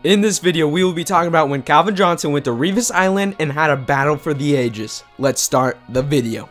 In this video, we will be talking about when Calvin Johnson went to Revis Island and had a battle for the ages. Let's start the video.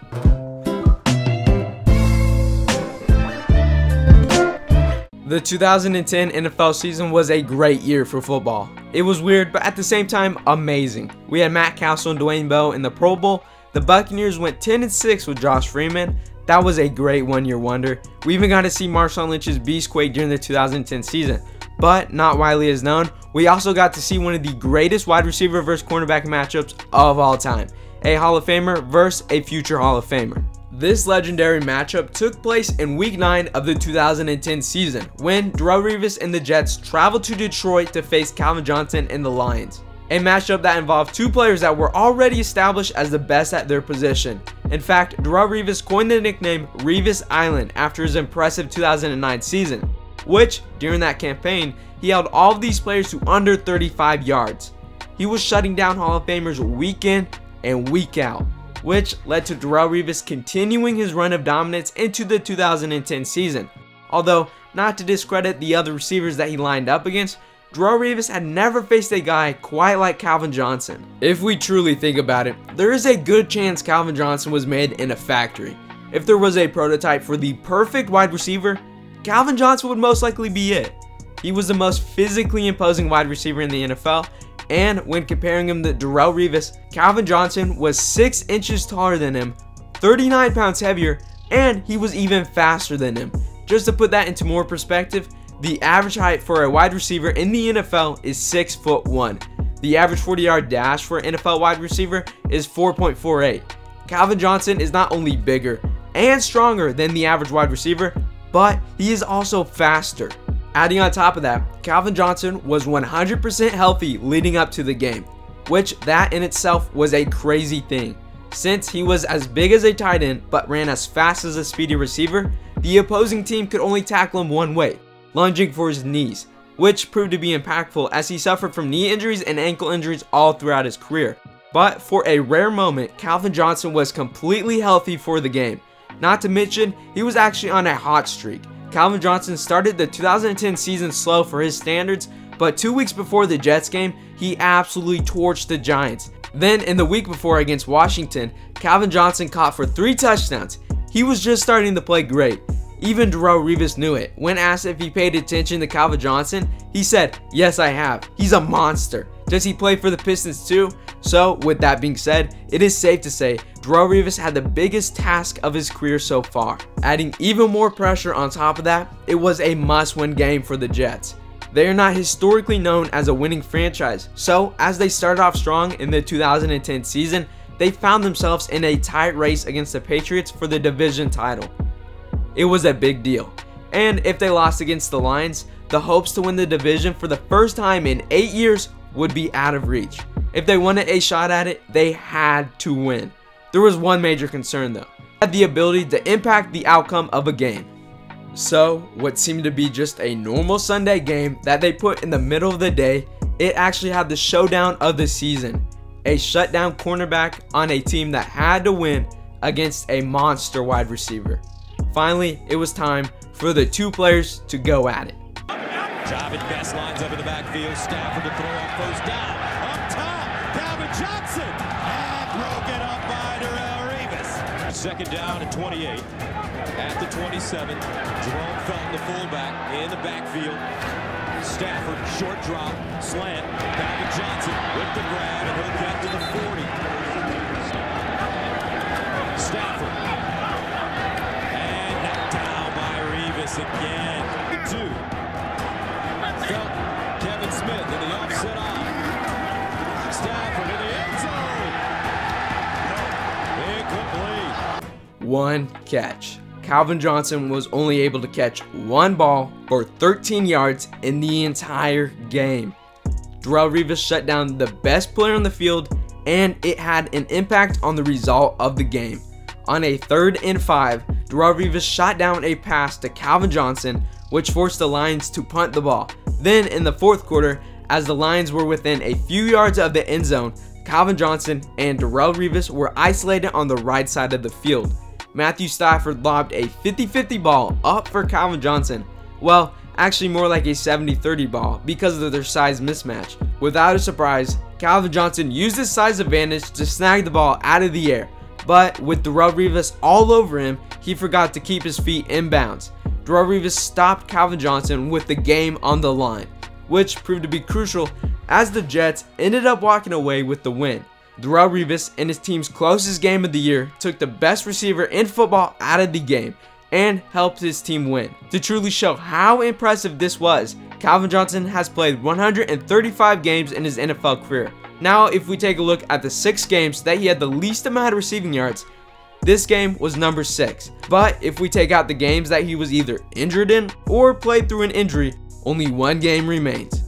The 2010 NFL season was a great year for football. It was weird, but at the same time, amazing. We had Matt Castle and Dwayne Bowe in the Pro Bowl. The Buccaneers went 10-6 with Josh Freeman. That was a great one-year wonder. We even got to see Marshawn Lynch's beastquake during the 2010 season. But not widely as known, we also got to see one of the greatest wide receiver versus cornerback matchups of all time. A Hall of Famer versus a future Hall of Famer. This legendary matchup took place in Week 9 of the 2010 season when Darrelle Revis and the Jets traveled to Detroit to face Calvin Johnson and the Lions. A matchup that involved two players that were already established as the best at their position. In fact, Darrelle Revis coined the nickname Revis Island after his impressive 2009 season, which, during that campaign, he held all of these players to under 35 yards. He was shutting down Hall of Famers week in and week out, which led to Darrelle Revis continuing his run of dominance into the 2010 season. Although, not to discredit the other receivers that he lined up against, Darrelle Revis had never faced a guy quite like Calvin Johnson. If we truly think about it, there is a good chance Calvin Johnson was made in a factory. If there was a prototype for the perfect wide receiver, Calvin Johnson would most likely be it. He was the most physically imposing wide receiver in the NFL, and when comparing him to Darrelle Revis, Calvin Johnson was 6 inches taller than him, 39 pounds heavier, and he was even faster than him. Just to put that into more perspective, the average height for a wide receiver in the NFL is 6'1". The average 40-yard dash for an NFL wide receiver is 4.48. Calvin Johnson is not only bigger and stronger than the average wide receiver, but he is also faster. Adding on top of that, Calvin Johnson was 100% healthy leading up to the game, which that in itself was a crazy thing. Since he was as big as a tight end but ran as fast as a speedy receiver, the opposing team could only tackle him one way, lunging for his knees, which proved to be impactful as he suffered from knee injuries and ankle injuries all throughout his career. But for a rare moment, Calvin Johnson was completely healthy for the game. Not to mention, he was actually on a hot streak. Calvin Johnson started the 2010 season slow for his standards, but 2 weeks before the Jets game, he absolutely torched the Giants. Then in the week before against Washington, Calvin Johnson caught for 3 touchdowns. He was just starting to play great. Even Darrelle Revis knew it. When asked if he paid attention to Calvin Johnson, he said, "Yes, I have. He's a monster." Does he play for the Pistons too? So, with that being said, it is safe to say Darrelle Revis had the biggest task of his career so far. Adding even more pressure on top of that, it was a must-win game for the Jets. They are not historically known as a winning franchise, so as they started off strong in the 2010 season, they found themselves in a tight race against the Patriots for the division title. It was a big deal, and if they lost against the Lions, the hopes to win the division for the first time in 8 years would be out of reach. If they wanted a shot at it, they had to win. There was one major concern though: had the ability to impact the outcome of a game. So, what seemed to be just a normal Sunday game that they put in the middle of the day, it actually had the showdown of the season. A shutdown cornerback on a team that had to win against a monster wide receiver. Finally, it was time for the two players to go at it. Javid Best lines up in the backfield. Stafford to throw on first down. Up top, Calvin Johnson. And broken up by Darrelle Revis. Second down at 28. At the 27. Jerome Felton, the fullback, in the backfield. Stafford, short drop, slant. Calvin Johnson with the grab, and he'll get to the 40. Stafford. And knocked down by Revis again. 2. Felton, Kevin Smith in the offset eye. Stafford in the end zone. Incomplete. One catch. Calvin Johnson was only able to catch one ball for 13 yards in the entire game. Darrelle Revis shut down the best player on the field, and it had an impact on the result of the game. On a 3rd and 5, Darrelle Revis shot down a pass to Calvin Johnson, which forced the Lions to punt the ball. Then in the 4th quarter, as the Lions were within a few yards of the end zone, Calvin Johnson and Darrelle Revis were isolated on the right side of the field. Matthew Stafford lobbed a 50-50 ball up for Calvin Johnson. Well, actually more like a 70-30 ball because of their size mismatch. Without a surprise, Calvin Johnson used his size advantage to snag the ball out of the air, but with Darrelle Revis all over him, he forgot to keep his feet in bounds. Darrelle Revis stopped Calvin Johnson with the game on the line, which proved to be crucial as the Jets ended up walking away with the win. Darrelle Revis, in his team's closest game of the year, took the best receiver in football out of the game and helped his team win. To truly show how impressive this was, Calvin Johnson has played 135 games in his NFL career. Now, if we take a look at the 6 games that he had the least amount of receiving yards, this game was number 6. But if we take out the games that he was either injured in or played through an injury, only 1 game remains.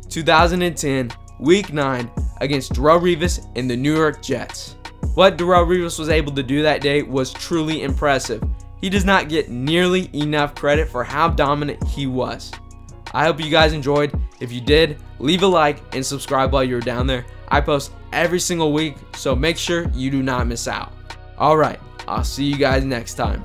2010, Week 9, against Darrelle Revis and the New York Jets. What Darrelle Revis was able to do that day was truly impressive. He does not get nearly enough credit for how dominant he was. I hope you guys enjoyed. If you did, leave a like and subscribe while you're down there. I post every single week, so make sure you do not miss out. Alright, I'll see you guys next time.